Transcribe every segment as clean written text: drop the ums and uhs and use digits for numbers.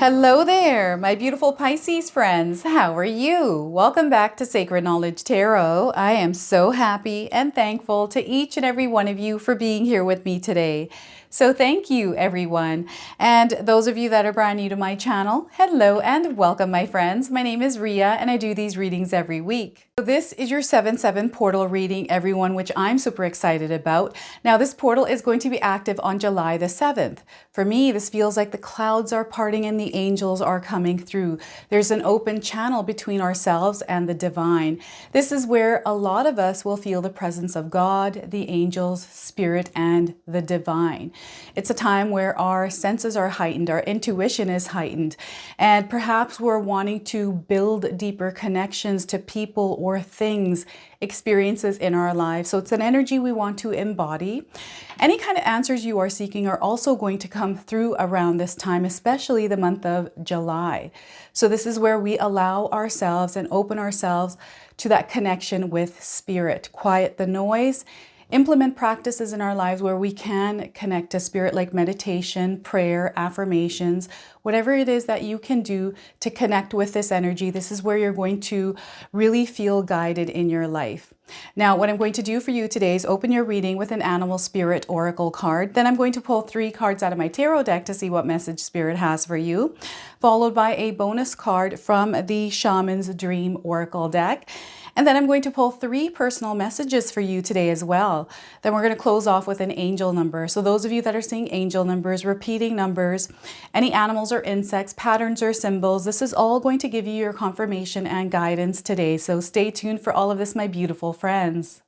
Hello there, my beautiful Pisces friends. How are you? Welcome back to Sacred Knowledge Tarot. I am so happy and thankful to each and every one of you for being here with me today. So thank you, everyone. And those of you that are brand new to my channel, hello and welcome, my friends. My name is Ria and I do these readings every week. So this is your 7/7 portal reading, everyone, which I'm super excited about. Now, this portal is going to be active on July the 7th. For me, this feels like the clouds are parting and the angels are coming through. There's an open channel between ourselves and the divine. This is where a lot of us will feel the presence of God, the angels, spirit, and the divine. It's a time where our senses are heightened, our intuition is heightened, and perhaps we're wanting to build deeper connections to people or things, experiences in our lives. So it's an energy we want to embody. Any kind of answers you are seeking are also going to come through around this time, especially the month of July. So this is where we allow ourselves and open ourselves to that connection with spirit, quiet the noise, implement practices in our lives where we can connect to spirit, like meditation, prayer, affirmations, whatever it is that you can do to connect with this energy. This is where you're going to really feel guided in your life. Now, what I'm going to do for you today is open your reading with an animal spirit oracle card. Then I'm going to pull 3 cards out of my tarot deck to see what message spirit has for you, followed by a bonus card from the Shaman's Dream Oracle deck. And then I'm going to pull 3 personal messages for you today as well. Then we're going to close off with an angel number. So those of you that are seeing angel numbers, repeating numbers, any animals or insects, patterns or symbols, this is all going to give you your confirmation and guidance today. So stay tuned for all of this, my beautiful friends.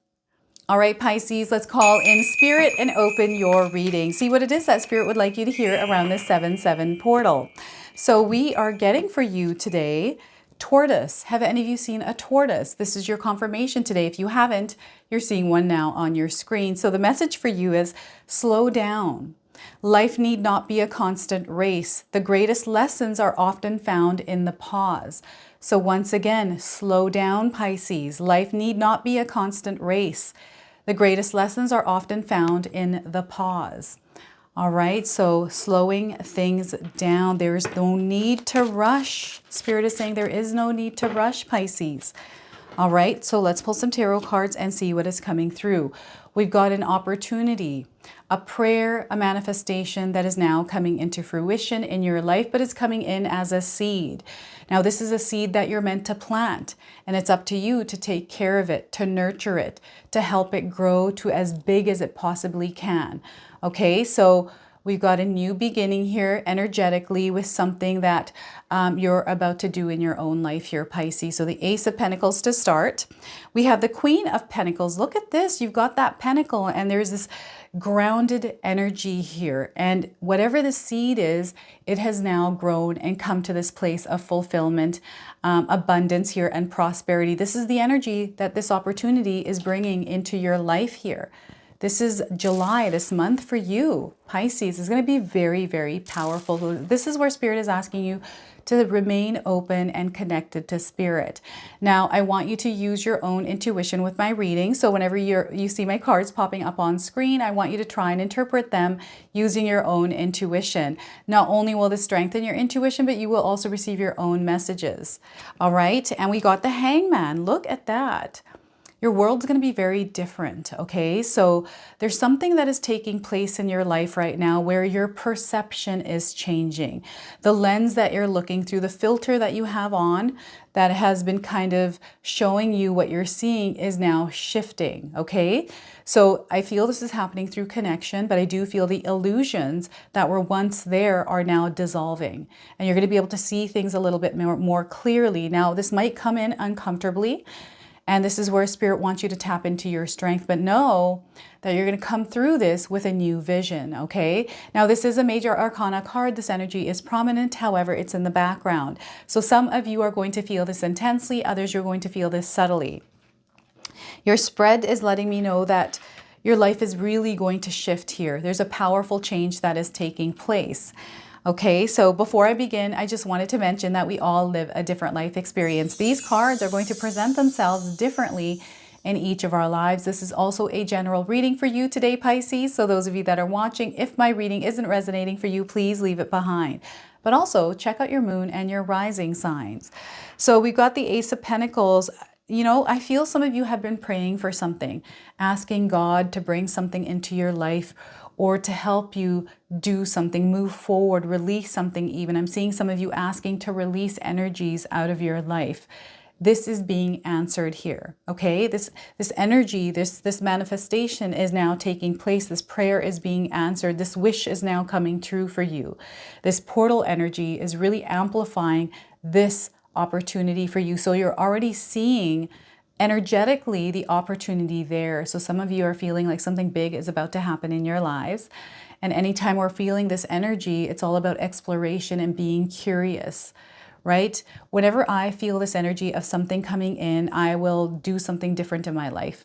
All right, Pisces, let's call in spirit and open your reading. See what it is that spirit would like you to hear around this 7/7 portal. So we are getting for you today tortoise. Have any of you seen a tortoise? This is your confirmation today. If you haven't, you're seeing one now on your screen. So the message for you is slow down. Life need not be a constant race. The greatest lessons are often found in the pause. So once again, slow down, Pisces. Life need not be a constant race. The greatest lessons are often found in the pause. All right, so slowing things down. There's no need to rush. Spirit is saying there is no need to rush, Pisces. All right, so let's pull some tarot cards and see what is coming through. We've got an opportunity, a prayer, a manifestation that is now coming into fruition in your life, but it's coming in as a seed. Now, this is a seed that you're meant to plant, and it's up to you to take care of it, to nurture it, to help it grow to as big as it possibly can. Okay, so we've got a new beginning here energetically with something that you're about to do in your own life here, Pisces. So the Ace of Pentacles to start. We have the Queen of Pentacles. Look at this. You've got that pentacle and there's this grounded energy here. And whatever the seed is, it has now grown and come to this place of fulfillment, abundance here, and prosperity. This is the energy that this opportunity is bringing into your life here. This is July, this month for you, Pisces, is going to be very, very powerful. This is where Spirit is asking you to remain open and connected to Spirit. Now, I want you to use your own intuition with my reading. So whenever you see my cards popping up on screen, I want you to try and interpret them using your own intuition. Not only will this strengthen your intuition, but you will also receive your own messages. All right, and we got the Hangman. Look at that. Your world's going to be very different, okay? So there's something that is taking place in your life right now where your perception is changing. The lens that you're looking through, the filter that you have on that has been kind of showing you what you're seeing is now shifting, okay? So I feel this is happening through connection, but I do feel the illusions that were once there are now dissolving. And you're going to be able to see things a little bit more clearly. Now, this might come in uncomfortably, and this is where Spirit wants you to tap into your strength, but know that you're going to come through this with a new vision, okay? Now, this is a major arcana card. This energy is prominent. However, it's in the background. So some of you are going to feel this intensely. Others, you're going to feel this subtly. Your spread is letting me know that your life is really going to shift here. There's a powerful change that is taking place. Okay, so before I begin, I just wanted to mention that we all live a different life experience. These cards are going to present themselves differently in each of our lives. This is also a general reading for you today, Pisces. So those of you that are watching, if my reading isn't resonating for you, please leave it behind. But also check out your moon and your rising signs. So we've got the Ace of Pentacles. You know, I feel some of you have been praying for something, asking God to bring something into your life or to help you do something, move forward, release something even. I'm seeing some of you asking to release energies out of your life. This is being answered here, okay? This energy, this manifestation is now taking place. This prayer is being answered. This wish is now coming true for you. This portal energy is really amplifying this opportunity for you. So you're already seeing energetically the opportunity there. So some of you are feeling like something big is about to happen in your lives. And anytime we're feeling this energy, it's all about exploration and being curious, right? Whenever I feel this energy of something coming in, I will do something different in my life.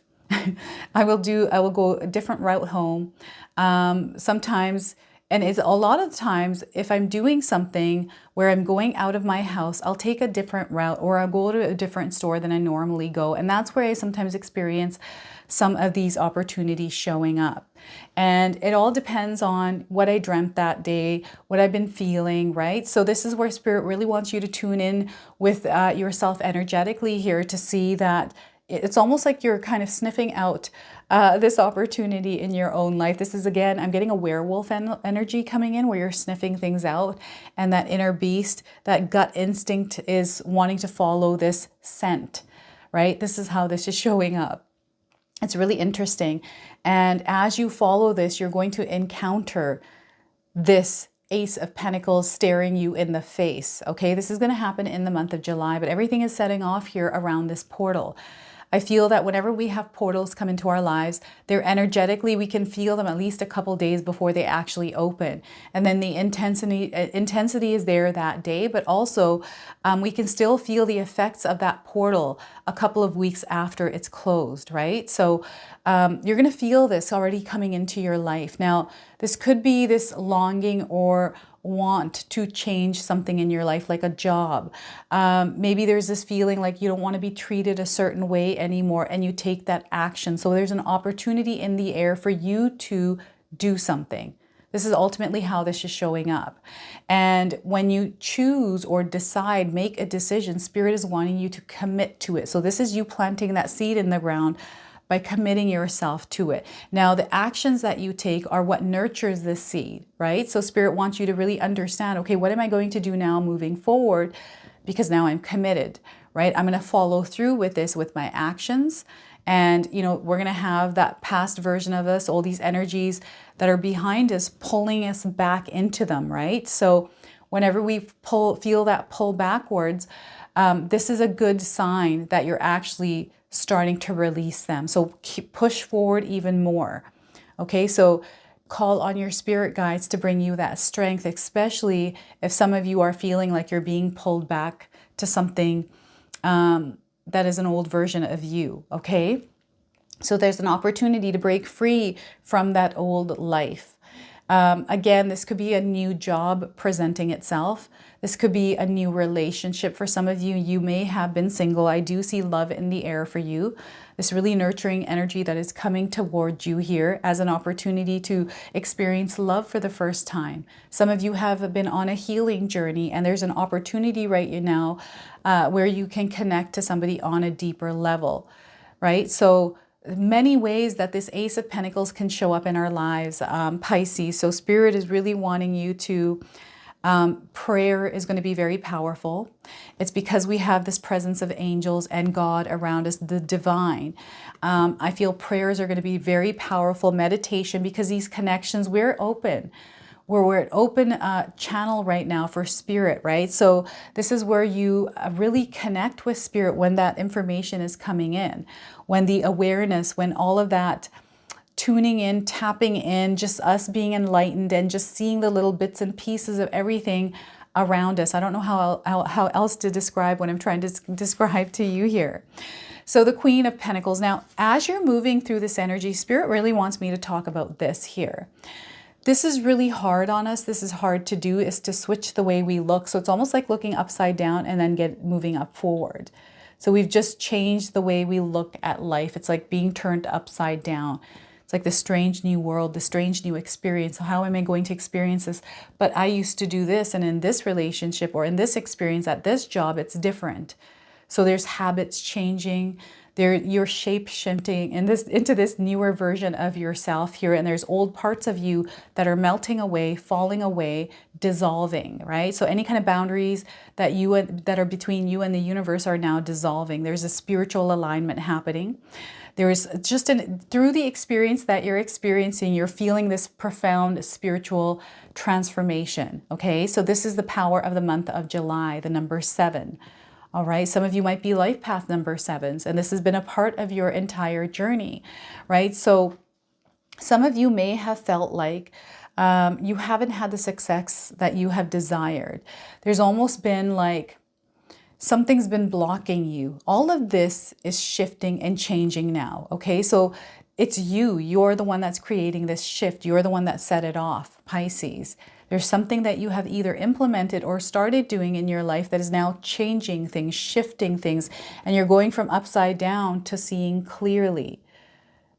I will go a different route home. Sometimes, and it's a lot of times, if I'm doing something where I'm going out of my house, I'll take a different route or I'll go to a different store than I normally go. And that's where I sometimes experience some of these opportunities showing up. And it all depends on what I dreamt that day, what I've been feeling, right? So this is where Spirit really wants you to tune in with yourself energetically here to see that it's almost like you're kind of sniffing out this opportunity in your own life. This is, again, I'm getting a werewolf energy coming in where you're sniffing things out, and that inner beast, that gut instinct is wanting to follow this scent, right? This is how this is showing up. It's really interesting. And as you follow this, you're going to encounter this Ace of Pentacles staring you in the face. Okay, this is going to happen in the month of July, but everything is setting off here around this portal. I feel that whenever we have portals come into our lives, they're energetically, we can feel them at least a couple days before they actually open. And then the intensity is there that day, but also we can still feel the effects of that portal a couple of weeks after it's closed, right? So you're going to feel this already coming into your life. Now, this could be this longing or want to change something in your life, like a job. Maybe there's this feeling like you don't want to be treated a certain way anymore, and you take that action. So there's an opportunity in the air for you to do something. This is ultimately how this is showing up. And when you choose or decide, make a decision, Spirit is wanting you to commit to it. So this is you planting that seed in the ground by committing yourself to it. Now, the actions that you take are what nurtures this seed, right? So Spirit wants you to really understand, okay, what am I going to do now moving forward? Because now I'm committed, right? I'm going to follow through with this with my actions. And, you know, we're going to have that past version of us, all these energies that are behind us, pulling us back into them, right? So whenever we feel that pull backwards, this is a good sign that you're actually starting to release them. So push forward even more. Okay, so call on your spirit guides to bring you that strength, especially if some of you are feeling like you're being pulled back to something that is an old version of you. Okay, so there's an opportunity to break free from that old life. Again, this could be a new job presenting itself. This could be a new relationship for some of you. You may have been single. I do see love in the air for you. This really nurturing energy that is coming toward you here as an opportunity to experience love for the first time. Some of you have been on a healing journey, and there's an opportunity right now where you can connect to somebody on a deeper level, right? So many ways that this Ace of Pentacles can show up in our lives, Pisces. So Spirit is really wanting you to, prayer is going to be very powerful. It's because we have this presence of angels and God around us, the divine. I feel prayers are going to be very powerful. Meditation, because these connections, we're open. We're at open channel right now for Spirit, right? So this is where you really connect with Spirit when that information is coming in, when the awareness, when all of that tuning in, tapping in, just us being enlightened and just seeing the little bits and pieces of everything around us. I don't know how else to describe what I'm trying to describe to you here. So the Queen of Pentacles. Now, as you're moving through this energy, Spirit really wants me to talk about this here. This is really hard on us. This is hard to do, is to switch the way we look. So it's almost like looking upside down and then moving up forward. So we've just changed the way we look at life. It's like being turned upside down. It's like this strange new world, this strange new experience. How am I going to experience this? But I used to do this, and in this relationship or in this experience at this job, it's different. So there's habits changing. You're shape shifting into this newer version of yourself here, and there's old parts of you that are melting away, falling away, dissolving, right? So any kind of boundaries that are between you and the universe are now dissolving. There's a spiritual alignment happening. There's just through the experience that you're experiencing, you're feeling this profound spiritual transformation. Okay, so this is the power of the month of July, the number 7. All right, some of you might be life path number 7s, and this has been a part of your entire journey, right? So some of you may have felt like you haven't had the success that you have desired. There's almost been like something's been blocking you. All of this is shifting and changing now, okay? So it's you. You're the one that's creating this shift. You're the one that set it off, Pisces. There's something that you have either implemented or started doing in your life that is now changing things, shifting things, and you're going from upside down to seeing clearly.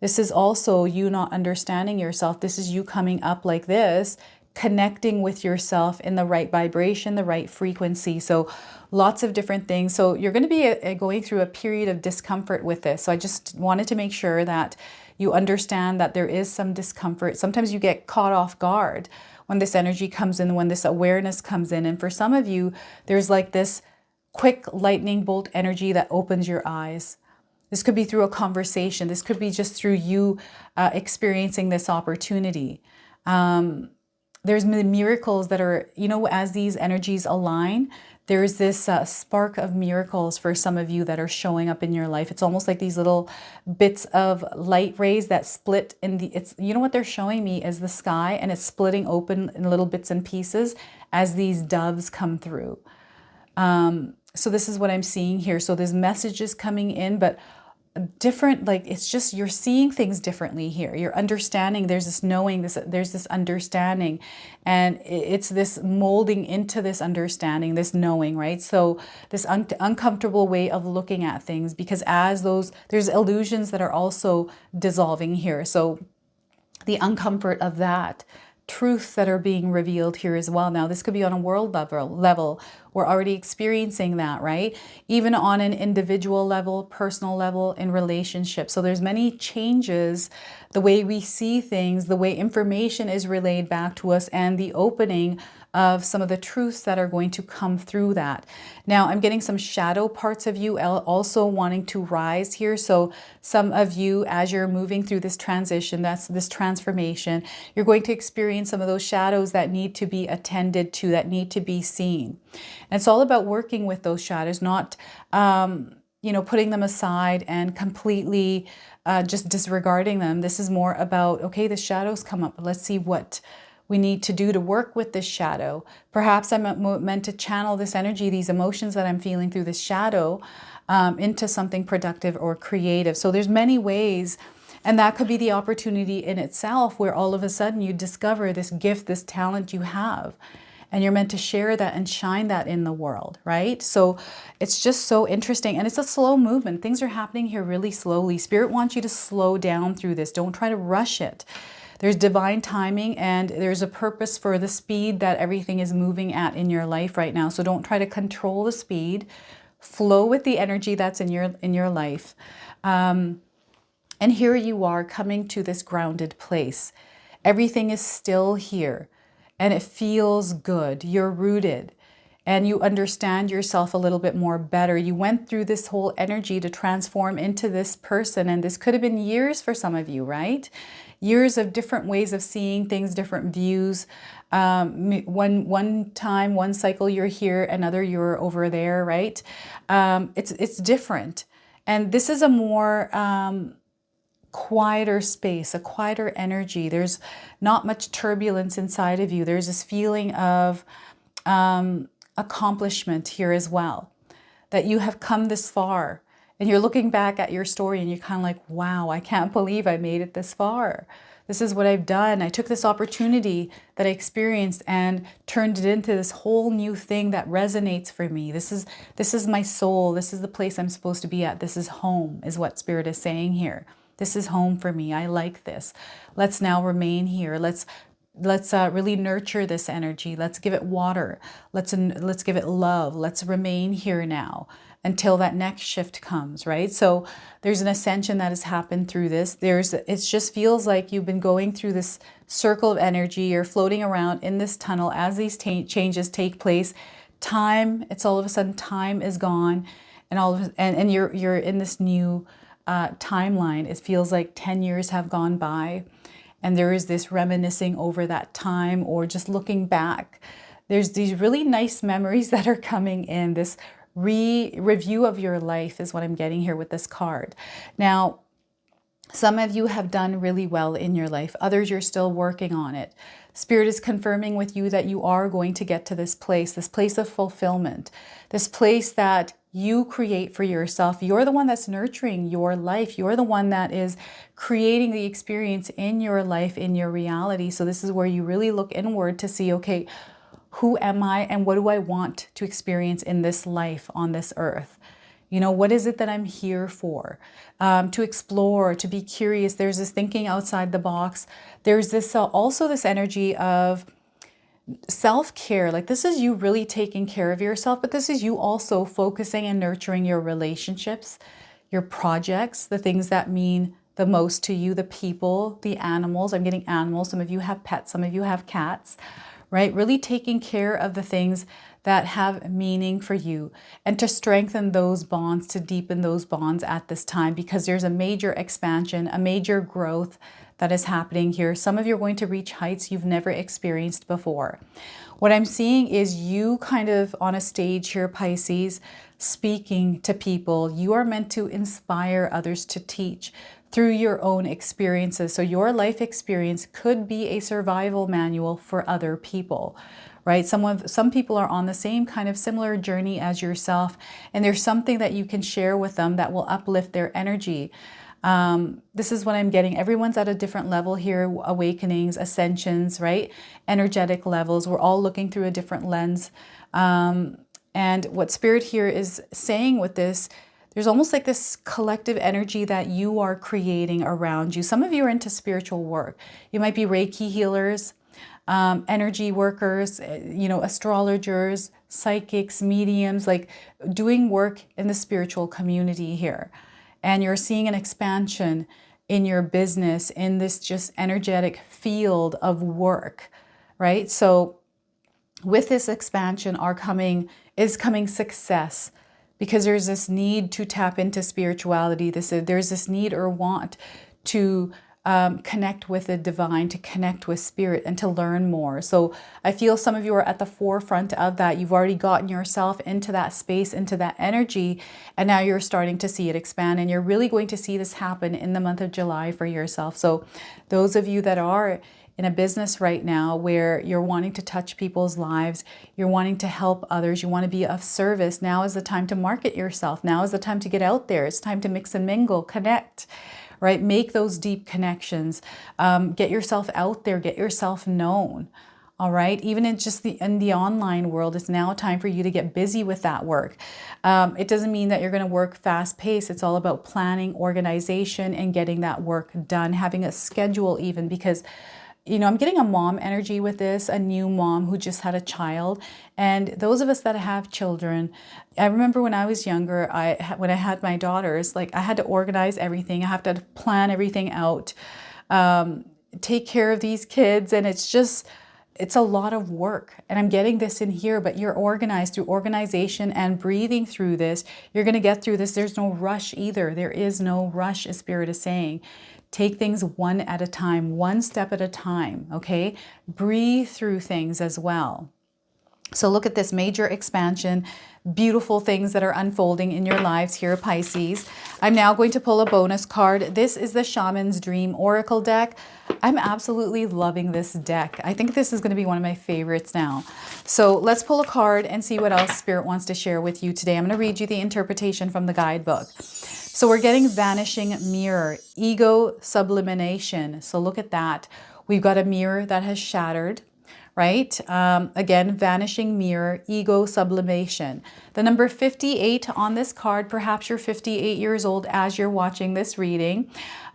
This is also you not understanding yourself. This is you coming up like this, connecting with yourself in the right vibration, the right frequency. So lots of different things. So you're going to be going through a period of discomfort with this. So I just wanted to make sure that you understand that there is some discomfort. Sometimes you get caught off guard when this energy comes in, when this awareness comes in. And for some of you, there's like this quick lightning bolt energy that opens your eyes. This could be through a conversation. This could be just through you experiencing this opportunity. There's miracles that are, you know, as these energies align, there's this spark of miracles for some of you that are showing up in your life. It's almost like these little bits of light rays that split in you know what they're showing me is the sky, and it's splitting open in little bits and pieces as these doves come through. So this is what I'm seeing here. So there's messages coming in, but different, like it's just you're seeing things differently here. You're understanding, there's this knowing, there's this understanding, and it's this molding into this understanding, this knowing, right? So this uncomfortable way of looking at things, because as there's illusions that are also dissolving here. So the uncomfort of that, truths that are being revealed here as well. Now, this could be on a world level. We're already experiencing that, right? Even on an individual level, personal level, in relationships. So there's many changes, the way we see things, the way information is relayed back to us, and the opening of some of the truths that are going to come through that. Now, I'm getting some shadow parts of you also wanting to rise here. So some of you, as you're moving through this transition, that's this transformation, you're going to experience some of those shadows that need to be attended to, that need to be seen. And it's all about working with those shadows, not, you know, putting them aside and completely just disregarding them. This is more about, okay, the shadows come up. Let's see what we need to do to work with this shadow. Perhaps I'm meant to channel this energy, these emotions that I'm feeling through this shadow into something productive or creative. So there's many ways, and that could be the opportunity in itself where all of a sudden you discover this gift, this talent you have, and you're meant to share that and shine that in the world, right? So it's just so interesting, and it's a slow movement. Things are happening here really slowly. Spirit wants you to slow down through this. Don't try to rush it. There's divine timing, and there's a purpose for the speed that everything is moving at in your life right now. So don't try to control the speed. Flow with the energy that's in your life. And here you are coming to this grounded place. Everything is still here, and it feels good. You're rooted, and you understand yourself a little bit more better. You went through this whole energy to transform into this person, and this could have been years for some of you, right? Years of different ways of seeing things, different views. One time, one cycle you're here, another you're over there, right? It's different. And this is a more quieter space, a quieter energy. There's not much turbulence inside of you. There's this feeling of accomplishment here as well, that you have come this far. And you're looking back at your story and you're kind of like, wow, I can't believe I made it this far. This is what I've done. I took this opportunity that I experienced and turned it into this whole new thing that resonates for me. This is my soul. This is the place I'm supposed to be at. This is home, is what Spirit is saying here. This is home for me. I like this. Let's now remain here. Let's really nurture this energy. Let's give it water. Let's give it love. Let's remain here now until that next shift comes, right? So there's an ascension that has happened through this. It just feels like you've been going through this circle of energy. You're floating around in this tunnel as these changes take place. Time, it's all of a sudden time is gone, and you're in this new timeline. It feels like 10 years have gone by, and there is this reminiscing over that time, or just looking back. There's these really nice memories that are coming in. This review of your life is what I'm getting here with this card. Now, some of you have done really well in your life. Others, you're still working on it. Spirit is confirming with you that you are going to get to this place of fulfillment, this place that you create for yourself. You're the one that's nurturing your life. You're the one that is creating the experience in your life, in your reality. So this is where you really look inward to see, okay, who am I and what do I want to experience in this life on this earth? You know, what is it that I'm here for? To explore, to be curious. There's this thinking outside the box. There's this also this energy of self-care. Like, this is you really taking care of yourself, but this is you also focusing and nurturing your relationships, your projects, the things that mean the most to you, the people, the animals. I'm getting animals. Some of you have pets, some of you have cats, right? Really taking care of the things that have meaning for you, and to strengthen those bonds, to deepen those bonds at this time, because there's a major expansion, a major growth that is happening here. Some of you are going to reach heights you've never experienced before. What I'm seeing is you kind of on a stage here, Pisces, speaking to people. You are meant to inspire others, to teach through your own experiences. So your life experience could be a survival manual for other people, right? Some people are on the same kind of similar journey as yourself, and there's something that you can share with them that will uplift their energy. This is what I'm getting. Everyone's at a different level here, awakenings, ascensions, right? Energetic levels. We're all looking through a different lens. And what Spirit here is saying with this, there's almost like this collective energy that you are creating around you. Some of you are into spiritual work. You might be Reiki healers, energy workers, you know, astrologers, psychics, mediums, like doing work in the spiritual community here. And you're seeing an expansion in your business, in this just energetic field of work, right? So with this expansion is coming success, because there's this need to tap into spirituality. There's this need or want to connect with the divine, to connect with spirit, and to learn more. So I feel some of you are at the forefront of that. You've already gotten yourself into that space, into that energy, and now you're starting to see it expand, and you're really going to see this happen in the month of July for yourself. So those of you that are in a business right now where you're wanting to touch people's lives, you're wanting to help others, you want to be of service, now is the time to market yourself. Now is the time to get out there. It's time to mix and mingle, connect, right? Make those deep connections. Get yourself out there, get yourself known. All right. Even in the online world, it's now time for you to get busy with that work. It doesn't mean that you're going to work fast paced. It's all about planning, organization, and getting that work done, having a schedule even, because you know, I'm getting a mom energy with this, a new mom who just had a child. And those of us that have children, I remember when I was younger, when I had my daughters, like I had to organize everything. I have to plan everything out, take care of these kids. And it's a lot of work. And I'm getting this in here, but you're organized through organization and breathing through this. You're going to get through this. There's no rush either. There is no rush, as Spirit is saying. Take things one at a time, one step at a time, okay? Breathe through things as well. So look at this major expansion, beautiful things that are unfolding in your lives here, Pisces. I'm now going to pull a bonus card. This is the Shaman's Dream Oracle deck. I'm absolutely loving this deck. I think this is going to be one of my favorites now. So let's pull a card and see what else Spirit wants to share with you today. I'm going to read you the interpretation from the guidebook. So we're getting Vanishing Mirror, Ego Sublimation. So look at that. We've got a mirror that has shattered, right? Again, vanishing mirror, ego, sublimation. The number 58 on this card, perhaps you're 58 years old as you're watching this reading.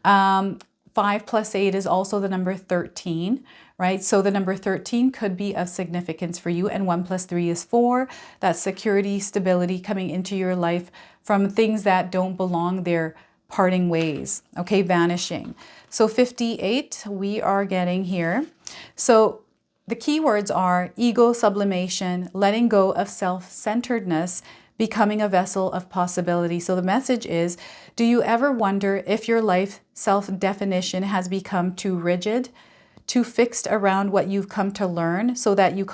5 plus 8 is also the number 13, right? So the number 13 could be of significance for you. And 1 plus 3 is 4. That's security, stability coming into your life from things that don't belong there, parting ways, okay, vanishing. So 58 we are getting here. So the key words are ego, sublimation, letting go of self-centeredness, becoming a vessel of possibility. So the message is, do you ever wonder if your life self-definition has become too rigid, too fixed around what you've come to learn, so that you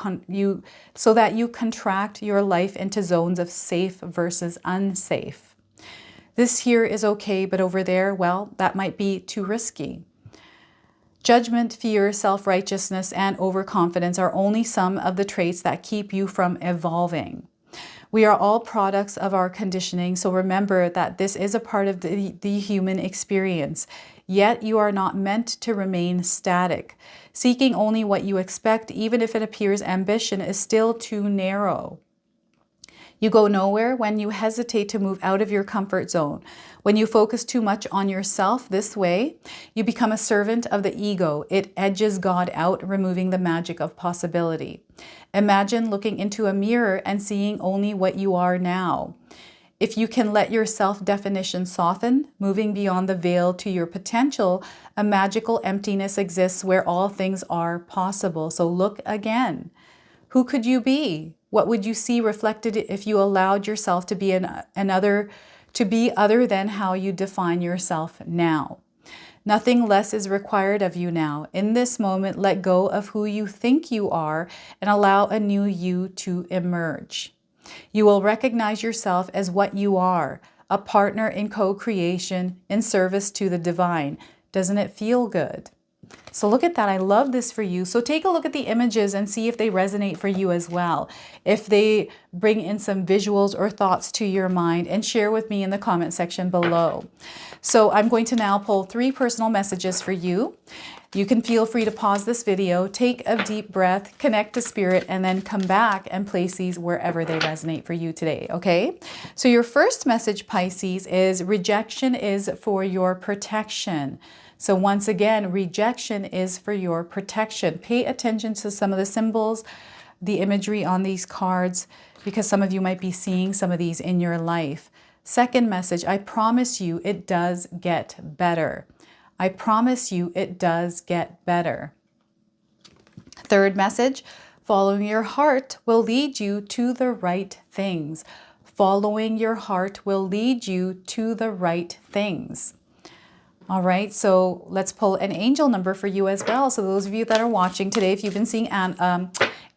contract your life into zones of safe versus unsafe? This here is okay, but over there, well, that might be too risky. Judgment, fear, self-righteousness, and overconfidence are only some of the traits that keep you from evolving. We are all products of our conditioning, so remember that this is a part of the human experience. Yet you are not meant to remain static. Seeking only what you expect, even if it appears ambition, is still too narrow. You go nowhere when you hesitate to move out of your comfort zone. When you focus too much on yourself this way, you become a servant of the ego. It edges God out, removing the magic of possibility. Imagine looking into a mirror and seeing only what you are now. If you can let your self-definition soften, moving beyond the veil to your potential, a magical emptiness exists where all things are possible. So look again. Who could you be? What would you see reflected if you allowed yourself to be other than how you define yourself now? Nothing less is required of you now. In this moment, let go of who you think you are and allow a new you to emerge. You will recognize yourself as what you are, a partner in co-creation, in service to the divine. Doesn't it feel good? So look at that. I love this for you. So take a look at the images and see if they resonate for you as well. If they bring in some visuals or thoughts to your mind, and share with me in the comment section below. So I'm going to now pull 3 personal messages for you. You can feel free to pause this video, take a deep breath, connect to spirit, and then come back and place these wherever they resonate for you today, okay? So your first message, Pisces, is rejection is for your protection. So once again, rejection is for your protection. Pay attention to some of the symbols, the imagery on these cards, because some of you might be seeing some of these in your life. Second message, I promise you it does get better. I promise you it does get better. Third message, following your heart will lead you to the right things. Following your heart will lead you to the right things. All right, so let's pull an angel number for you as well. So those of you that are watching today, if you've been seeing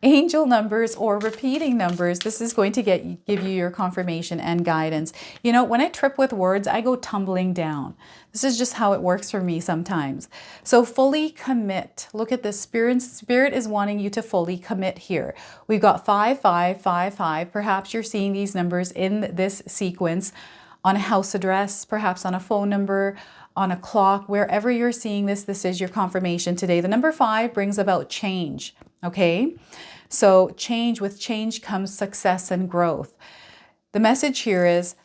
angel numbers or repeating numbers, this is going to give you your confirmation and guidance. You know, when I trip with words, I go tumbling down. This is just how it works for me sometimes. So fully commit. Look at this. Spirit is wanting you to fully commit here. We've got 5555. Perhaps you're seeing these numbers in this sequence on a house address, perhaps on a phone number, on a clock, wherever you're seeing this, this is your confirmation today. The number 5 brings about change, okay? So change, with change comes success and growth. The message here is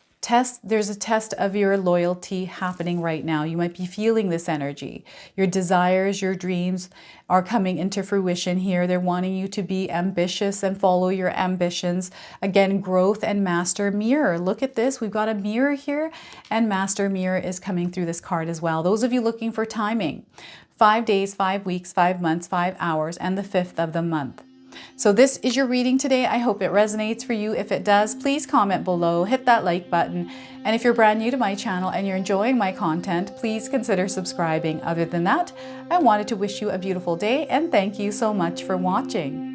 there's a test of your loyalty happening right now. You might be feeling this energy. Your desires, your dreams are coming into fruition here. They're wanting you to be ambitious and follow your ambitions. Again, growth and master mirror. Look at this. We've got a mirror here, and master mirror is coming through this card as well. Those of you looking for timing, 5 days, 5 weeks, 5 months, 5 hours, and the 5th of the month. So this is your reading today. I hope it resonates for you. If it does, please comment below, hit that like button. And if you're brand new to my channel and you're enjoying my content, please consider subscribing. Other than that, I wanted to wish you a beautiful day and thank you so much for watching.